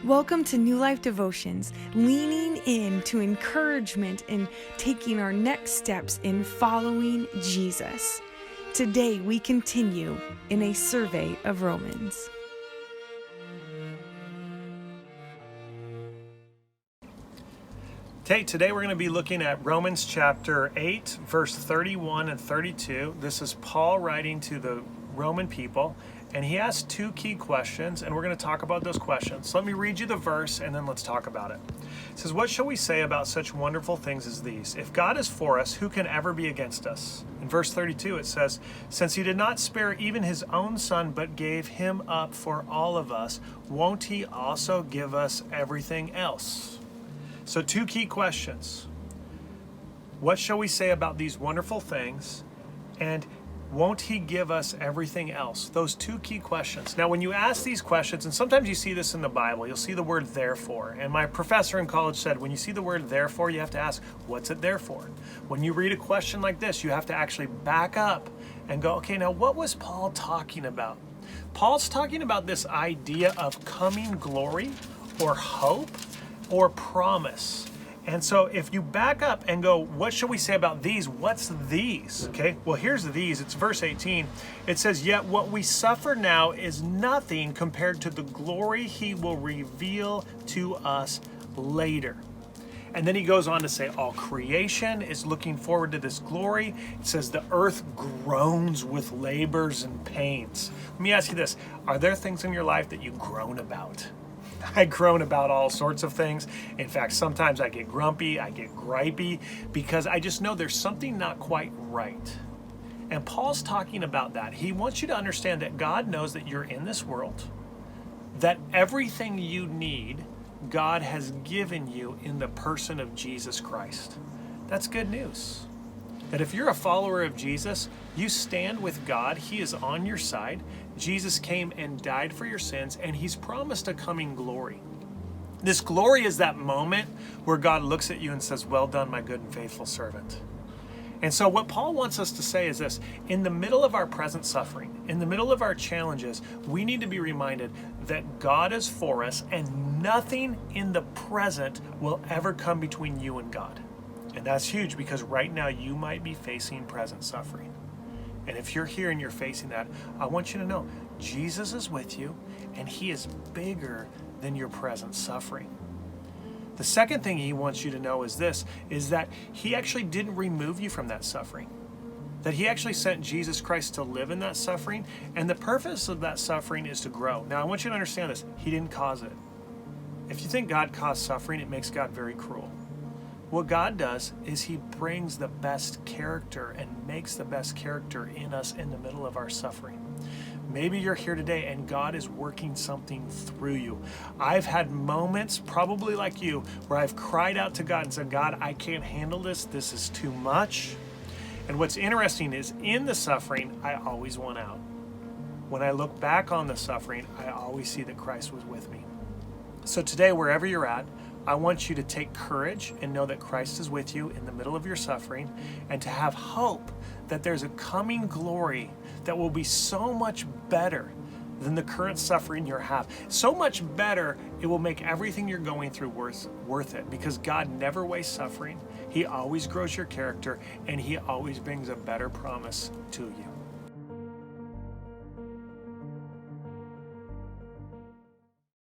Welcome to New Life Devotions, leaning into encouragement and taking our next steps in following Jesus. Today we continue in a survey of Romans. Today we're going to be looking at Romans chapter 8, verse 31 and 32. This is Paul writing to the Roman people, and he asks two key questions, and we're going to talk about those questions. So let me read you the verse, and then let's talk about it. It says, "What shall we say about such wonderful things as these? If God is for us, who can ever be against us?" In verse 32 it says, "Since he did not spare even his own son, but gave him up for all of us, won't he also give us everything else?" So two key questions. What shall we say about these wonderful things? And won't he give us everything else? Those two key questions. Now, when you ask these questions, and sometimes you see this in the Bible, you'll see the word therefore. And my professor in college said, when you see the word therefore, you have to ask, what's it there for? When you read a question like this, you have to actually back up and go, okay, now what was Paul talking about? Paul's talking about this idea of coming glory or hope or promise. And so if you back up and go, what shall we say about these? What's these? Okay, well, here's these. It's verse 18. It says, "Yet what we suffer now is nothing compared to the glory he will reveal to us later." And then he goes on to say, all creation is looking forward to this glory. It says the earth groans with labors and pains. Let me ask you this. Are there things in your life that you groan about? I groan about all sorts of things. In fact, sometimes I get grumpy, I get gripey, because I just know there's something not quite right. And Paul's talking about that. He wants you to understand that God knows that you're in this world, that everything you need, God has given you in the person of Jesus Christ. That's good news. That if you're a follower of Jesus, you stand with God. He is on your side. Jesus came and died for your sins, and he's promised a coming glory. This glory is that moment where God looks at you and says, "Well done, my good and faithful servant." And so what Paul wants us to say is this: in the middle of our present suffering, in the middle of our challenges, we need to be reminded that God is for us, and nothing in the present will ever come between you and God. And that's huge, because right now you might be facing present suffering. And if you're here and you're facing that, I want you to know Jesus is with you, and he is bigger than your present suffering. The second thing he wants you to know is this, is that he actually didn't remove you from that suffering. That he actually sent Jesus Christ to live in that suffering, and the purpose of that suffering is to grow. Now I want you to understand this, he didn't cause it. If you think God caused suffering, it makes God very cruel. What God does is he brings the best character and makes the best character in us in the middle of our suffering. Maybe you're here today and God is working something through you. I've had moments, probably like you, where I've cried out to God and said, "God, I can't handle this. This is too much." And what's interesting is in the suffering, I always won out. When I look back on the suffering, I always see that Christ was with me. So today, wherever you're at, I want you to take courage and know that Christ is with you in the middle of your suffering, and to have hope that there's a coming glory that will be so much better than the current suffering you have. So much better, it will make everything you're going through worth it, because God never wastes suffering. He always grows your character, and he always brings a better promise to you.